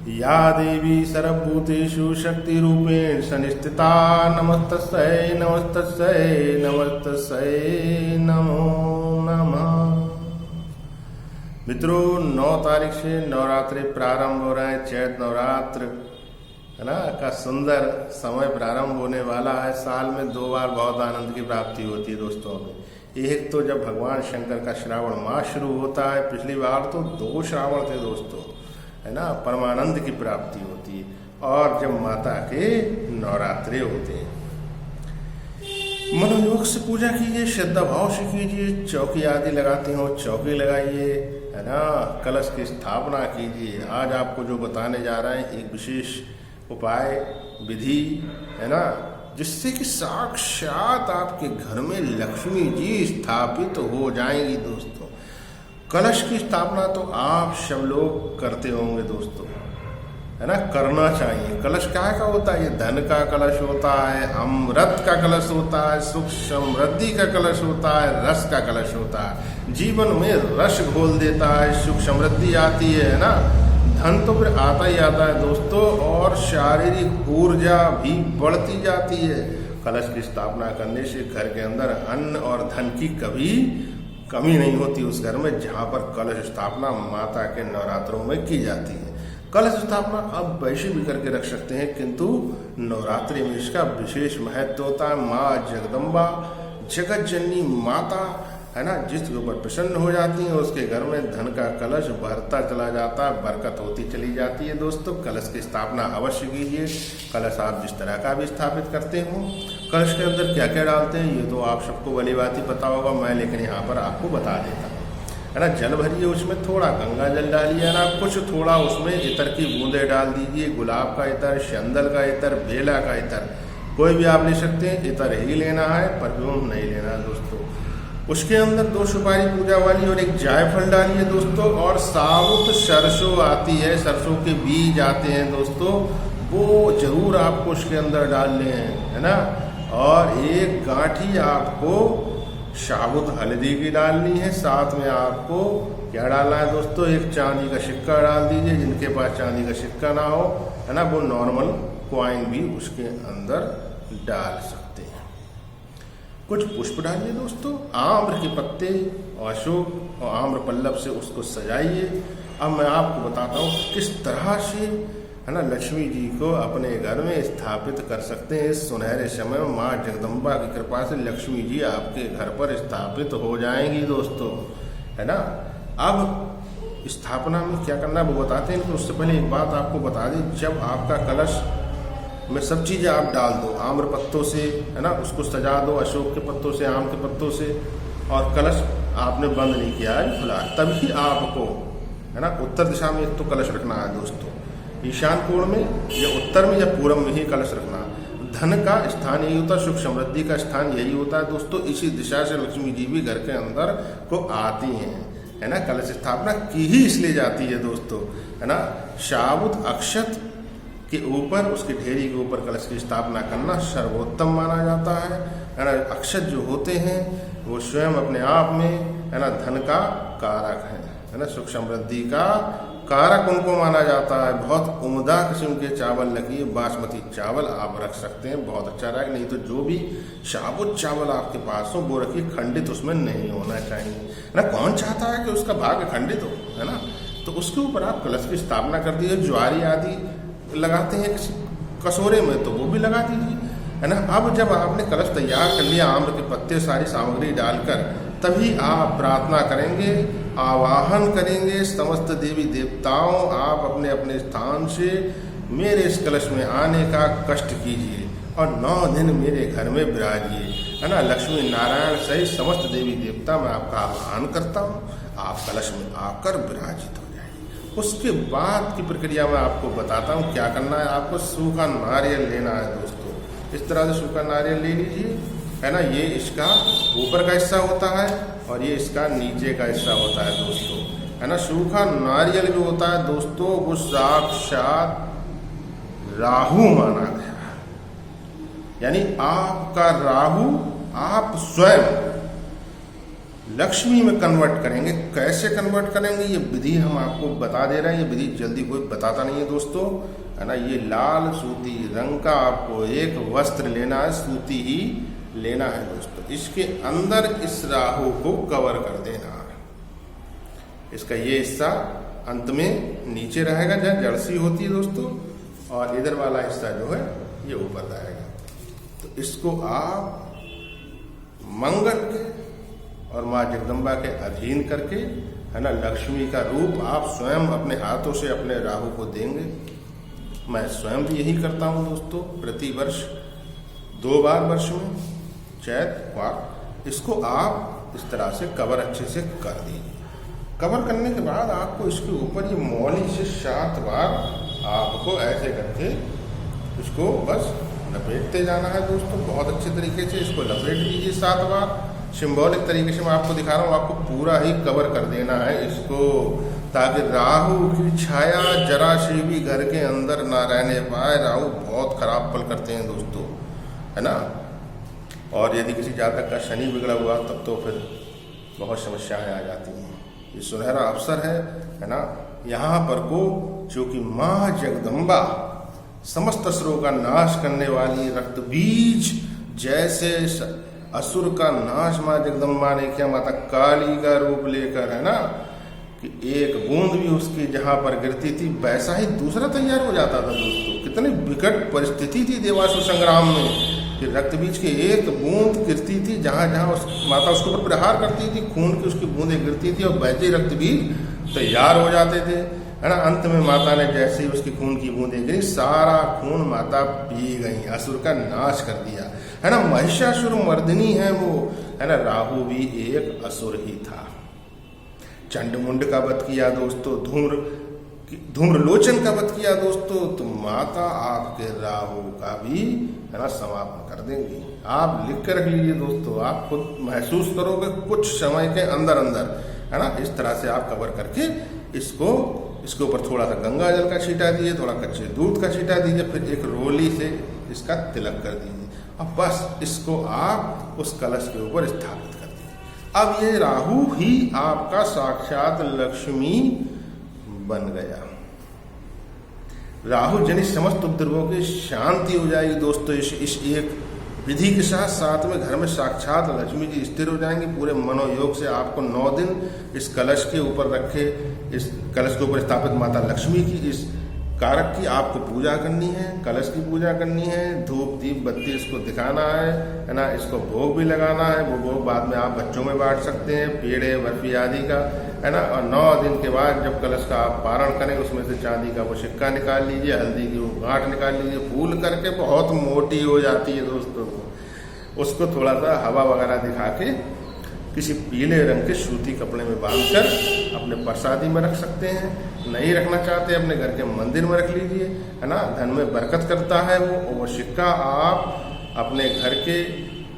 या देवी सर्वभूतेषु शक्तिरूपेण संस्थिता नमस्तस्यै नमस्तस्यै नमस्तस्यै नमो नमः। मित्रों 9 तारीख से नवरात्रि प्रारंभ हो रहे हैं। चैत नवरात्र है ना का सुंदर समय प्रारंभ होने वाला है। साल में 2 बार बहुत आनंद की प्राप्ति होती है दोस्तों में। एक तो जब भगवान शंकर का श्रावण मास शुरू होता है, पिछली बार तो 2 श्रावण थे दोस्तों, है ना, परमानंद की प्राप्ति होती है, और जब माता के नवरात्रे होते हैं। मनोयोग से पूजा कीजिए, श्रद्धा भाव से कीजिए, चौकी आदि लगाते हो चौकी लगाइए, है ना, कलश की स्थापना कीजिए। आज आपको जो बताने जा रहे हैं एक विशेष उपाय विधि है ना, जिससे कि साक्षात आपके घर में लक्ष्मी जी स्थापित हो जाएंगी दोस्तों। कलश की स्थापना तो आप सब लोग करते होंगे दोस्तों, है ना, करना चाहिए। कलश क्या का होता है? ये धन का कलश होता है, अमृत का कलश होता है, सुख समृद्धि का कलश होता है, रस का कलश होता है। जीवन में रस घोल देता है, सुख समृद्धि आती है ना, धन तो फिर आता ही आता है दोस्तों, और शारीरिक ऊर्जा भी बढ़ती जाती है। कलश की स्थापना करने से घर के अंदर अन्न और धन की कभी कमी नहीं होती उस घर में जहाँ पर कलश स्थापना माता के नवरात्रों में की जाती है। कलश स्थापना आप वैसे भी करके रख सकते हैं, किंतु नवरात्रि में इसका विशेष महत्व होता है। माँ जगदम्बा जगत जननी माता है ना, जिसके ऊपर प्रसन्न हो जाती है उसके घर में धन का कलश भरता चला जाता है, बरकत होती चली जाती है दोस्तों। कलश की स्थापना अवश्य कीजिए। कलश आप जिस तरह का भी स्थापित करते हो, कलश के अंदर क्या क्या डालते हैं ये तो आप सबको भली बात ही पता होगा, मैं लेकिन यहाँ पर आपको बता देता हूँ, है ना। जल भरिए, उसमें थोड़ा गंगा जल डालिए, है ना, कुछ थोड़ा उसमें इतर की बूंदे डाल दीजिए, गुलाब का इतर, शंदल का इतर, बेला का इतर, कोई भी आप ले सकते हैं। इतर ही लेना है, परफ्यूम नहीं लेना है दोस्तों। उसके अंदर 2 सुपारी पूजा वाली और 1 जायफल डालिए दोस्तों, और साबुत सरसों आती है, सरसों के बीज आते हैं दोस्तों, वो जरूर आपको उसके अंदर डालने हैं, है ना। और 1 गांठी आपको साबुत हल्दी की डालनी है। साथ में आपको क्या डालना है दोस्तों? 1 चांदी का सिक्का डाल दीजिए। जिनके पास चांदी का सिक्का ना हो, है ना, वो नॉर्मल कॉइन भी उसके अंदर डाल सकते हैं। कुछ पुष्प डालिए दोस्तों, आम्र के पत्ते और अशोक और आम्र पल्लव से उसको सजाइए। अब मैं आपको बताता हूँ किस तरह से, है ना, लक्ष्मी जी को अपने घर में स्थापित कर सकते हैं। इस सुनहरे समय में माँ जगदम्बा की कृपा से लक्ष्मी जी आपके घर पर स्थापित हो जाएंगी दोस्तों, है ना। अब स्थापना में क्या करना है वो बताते हैं, लेकिन उससे पहले एक बात आपको बता दें, जब आपका कलश में सब चीज़ें आप डाल दो, आम्र पत्तों से, है ना, उसको सजा दो, अशोक के पत्तों से, आम के पत्तों से, और कलश आपने बंद नहीं किया है खुला, तभी आपको, है ना, उत्तर दिशा में एक तो कलश रखना है दोस्तों, ईशान कोण में या उत्तर में या पूर्व में ही कलश रखना है। धन का स्थान यही होता है, सुख समृद्धि का स्थान यही होता है दोस्तों। इसी दिशा से लक्ष्मी जी भी घर के अंदर को आती हैं, है ना। कलश स्थापना की ही इसलिए जाती है दोस्तों, है ना। साबुत अक्षत के ऊपर, उसके ढेरी के ऊपर कलश की स्थापना करना सर्वोत्तम माना जाता है ना। अक्षत जो होते हैं वो स्वयं अपने आप में, है ना, धन का कारक है ना, सुख समृद्धि का कारक उनको माना जाता है। बहुत उम्दा किस्म के चावल लगी, बासमती चावल आप रख सकते हैं, बहुत अच्छा रहेगा। नहीं तो जो भी साबुत चावल आपके पास हो वो रखिए, खंडित उसमें नहीं होना चाहिए ना। कौन चाहता है कि उसका भाग्य खंडित हो, है ना। तो उसके ऊपर आप कलश की स्थापना कर दीजिए। ज्वारी आदि लगाते हैं कसोरे में तो वो भी लगा दीजिए, है ना। अब जब आपने कलश तैयार कर लिया, आम्र के पत्ते सारी सामग्री डालकर, तभी आप प्रार्थना करेंगे, आवाहन करेंगे समस्त देवी देवताओं, आप अपने अपने स्थान से मेरे इस कलश में आने का कष्ट कीजिए और 9 दिन मेरे घर में विराजिए, है ना। लक्ष्मी नारायण सहित समस्त देवी देवता मैं आपका आह्वान करता हूँ, आप कलश में आकर विराजित हो। उसके बाद की प्रक्रिया मैं आपको बताता हूँ क्या करना है। आपको सूखा नारियल लेना है दोस्तों, इस तरह से सूखा नारियल ले लीजिए, है ना। ये इसका ऊपर का हिस्सा होता है और ये इसका नीचे का हिस्सा होता है दोस्तों, है ना। सूखा नारियल जो होता है दोस्तों वो साक्षात राहु माना गया है, यानी आपका राहु आप स्वयं लक्ष्मी में कन्वर्ट करेंगे। कैसे कन्वर्ट करेंगे ये विधि हम आपको बता दे रहे हैं। ये विधि जल्दी कोई बताता नहीं है दोस्तों, है ना। ये लाल सूती रंग का आपको एक वस्त्र लेना है, सूती ही लेना है दोस्तों। इसके अंदर इस राहु को कवर कर देना है। इसका ये हिस्सा अंत में नीचे रहेगा जहाँ जड़ सी होती है दोस्तों, और इधर वाला हिस्सा जो है ये ऊपर रहेगा। तो इसको आप मंगल के और माँ जगदम्बा के अधीन करके, है ना, लक्ष्मी का रूप आप स्वयं अपने हाथों से अपने राहु को देंगे। मैं स्वयं भी यही करता हूँ दोस्तों, प्रति वर्ष 2 बार वर्ष में, चैत वार। इसको आप इस तरह से कवर अच्छे से कर दीजिए। कवर करने के बाद आपको इसके ऊपर ये मौली से 7 बार आपको ऐसे करके इसको बस लपेटते जाना है दोस्तों। बहुत अच्छे तरीके से इसको लपेट लीजिए 7 बार। सिंबॉलिक तरीके से मैं आपको दिखा रहा हूँ, आपको पूरा ही कवर कर देना है इसको, ताकि राहु की छाया जरा से भी घर के अंदर ना रहने पाए। राहु बहुत खराब फल करते हैं दोस्तों, है ना। और यदि किसी जातक का शनि बिगड़ा हुआ तब तो फिर बहुत समस्याएं आ जाती हैं। ये सुनहरा अवसर है ना। यहाँ पर को चूंकि माँ जगदम्बा समस्त असुरों का नाश करने वाली, रक्त बीज जैसे असुर का नाश माँ जगदम्बा ने किया, माता काली का रूप लेकर, है ना, कि एक बूंद भी उसकी जहां पर गिरती थी वैसा ही दूसरा तैयार हो जाता था दोस्तों। कितनी विकट परिस्थिति थी देवासुर संग्राम में कि रक्त बीज की एक बूंद गिरती थी, जहां जहां उस माता उसके ऊपर प्रहार करती थी, खून की उसकी बूंदें गिरती थी और वैसे ही रक्त बीज तैयार हो जाते थे, है ना। अंत में माता ने जैसे ही उसकी खून की बूंदें गिरी, सारा खून माता पी गई, असुर का नाश कर दिया, है ना। महिषासुर मर्दिनी है वो, है ना। राहु भी एक असुर ही था। चंडमुंड का वध किया दोस्तों, धूम्रलोचन का वध किया दोस्तों। तो माता आपके राहु का भी, है ना, समापन कर देंगी। आप लिख कर रख लीजिए दोस्तों, आप खुद महसूस करोगे कुछ समय के अंदर अंदर, है ना। इस तरह से आप कवर करके इसके ऊपर थोड़ा सा गंगा जल का छींटा दीजिए, थोड़ा कच्चे दूध का छींटा दीजिए, फिर एक रोली से इसका तिलक कर दीजिए। अब बस इसको आप उस कलश के ऊपर स्थापित कर दीजिए। अब ये राहु ही आपका साक्षात लक्ष्मी बन गया। राहु जनित समस्त उपद्रवों की शांति हो जाएगी दोस्तों। इस एक विधि के साथ साथ में घर में साक्षात लक्ष्मी जी स्थिर हो जाएंगे। पूरे मनोयोग से आपको 9 दिन इस कलश के ऊपर रखे, इस कलश के ऊपर स्थापित माता लक्ष्मी की, इस कारक की आपको पूजा करनी है, कलश की पूजा करनी है, धूप दीप बत्ती इसको दिखाना है ना। इसको भोग भी लगाना है, वो भोग बाद में आप बच्चों में बांट सकते हैं, पेड़े बर्फी आदि का, है ना। और 9 दिन के बाद जब कलश का आप पारण करें, उसमें से चांदी का वो सिक्का निकाल लीजिए, हल्दी की वो गांठ निकाल लीजिए, फूल करके बहुत मोटी हो जाती है दोस्तों। उसको थोड़ा सा हवा वगैरह दिखा के किसी पीले रंग के सूती कपड़े में बांधकर अपने प्रसादी में रख सकते हैं। नहीं रखना चाहते अपने घर के मंदिर में रख लीजिए, है ना। धन में बरकत करता है वो सिक्का आप अपने घर के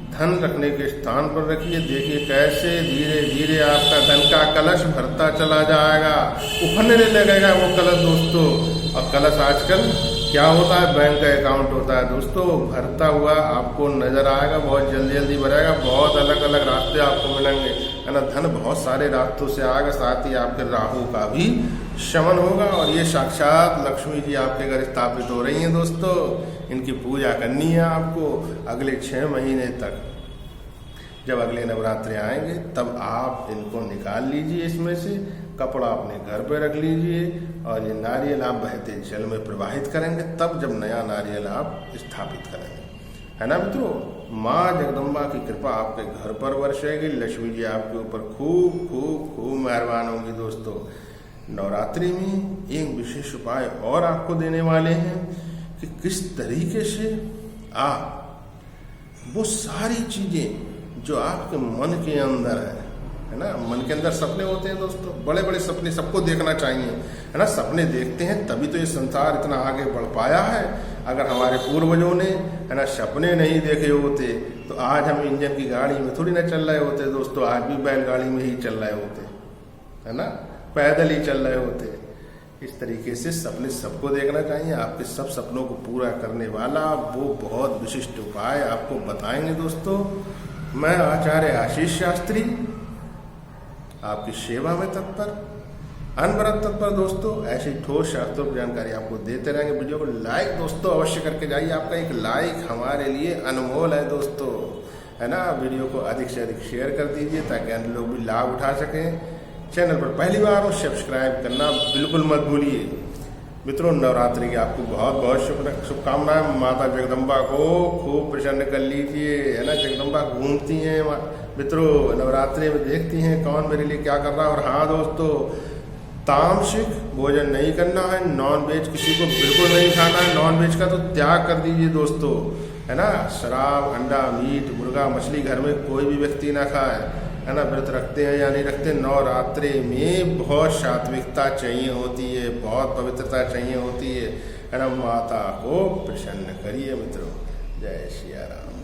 धन रखने के स्थान पर रखिए। देखिए कैसे धीरे धीरे आपका धन का कलश भरता चला जाएगा, उफरने लगेगा वो कलश दोस्तों। और कलश आजकल क्या होता है, बैंक का अकाउंट होता है दोस्तों, भरता हुआ आपको नजर आएगा, बहुत जल्दी जल्दी भरेगा, बहुत अलग अलग रास्ते आपको मिलेंगे, है ना। धन बहुत सारे रास्तों से आएगा, साथ ही आपके राहु का भी शमन होगा। और ये साक्षात लक्ष्मी जी आपके घर स्थापित हो रही हैं दोस्तों। इनकी पूजा करनी है आपको अगले 6 महीने तक। जब अगले नवरात्रे आएंगे तब आप इनको निकाल लीजिए, इसमें से कपड़ा अपने घर पे रख लीजिए और ये नारियल आप बहते जल में प्रवाहित करेंगे, तब जब नया नारियल आप स्थापित करेंगे, है ना मित्रों। माँ जगदम्बा की कृपा आपके घर पर वर्षेगी, लक्ष्मी जी आपके ऊपर खूब खूब खूब मेहरबान होंगी दोस्तों। नवरात्रि में एक विशेष उपाय और आपको देने वाले हैं कि किस तरीके से आप वो सारी चीजें जो आपके मन के अंदर है ना। मन के अंदर सपने होते हैं दोस्तों, बड़े बड़े सपने सबको देखना चाहिए, है ना। सपने देखते हैं तभी तो ये संसार इतना आगे बढ़ पाया है। अगर हमारे पूर्वजों ने, है ना, सपने नहीं देखे होते तो आज हम इंजन की गाड़ी में थोड़ी ना चल रहे होते दोस्तों। आज भी बैलगाड़ी में ही चल रहे होते, है ना, पैदल ही चल रहे होते। इस तरीके से सपने सबको देखना चाहिए। आपके सब सपनों को पूरा करने वाला वो बहुत विशिष्ट उपाय आपको बताएंगे दोस्तों। मैं आचार्य आशीष शास्त्री आपकी सेवा में तत्पर, अनवरत तत्पर दोस्तों। ऐसी ठोस शास्त्रों की जानकारी आपको देते रहेंगे। वीडियो को लाइक दोस्तों अवश्य करके जाइए, आपका एक लाइक हमारे लिए अनमोल है दोस्तों, है ना। वीडियो को अधिक से अधिक शेयर कर दीजिए ताकि अन्य लोग भी लाभ उठा सकें। चैनल पर पहली बार हो सब्सक्राइब करना बिल्कुल मत भूलिए। मित्रों, नवरात्रि की आपको बहुत बहुत शुभकामनाएं। माता जगदम्बा को खूब प्रसन्न कर लीजिए, है ना। जगदम्बा घूमती हैं मित्रों, नवरात्रि में देखती हैं कौन मेरे लिए क्या कर रहा है। और हाँ दोस्तों, तामसिक भोजन नहीं करना है, नॉन वेज किसी को बिल्कुल नहीं खाना है। नॉन वेज का तो त्याग कर दीजिए दोस्तों, है ना। शराब, अंडा, मीट, मुर्गा, मछली घर में कोई भी व्यक्ति ना खाए, है ना। व्रत रखते हैं या नहीं रखते, नवरात्रि में बहुत सात्विकता चाहिए होती है, बहुत पवित्रता चाहिए होती है ना। माता को प्रसन्न करिए मित्रों। जय सिया राम।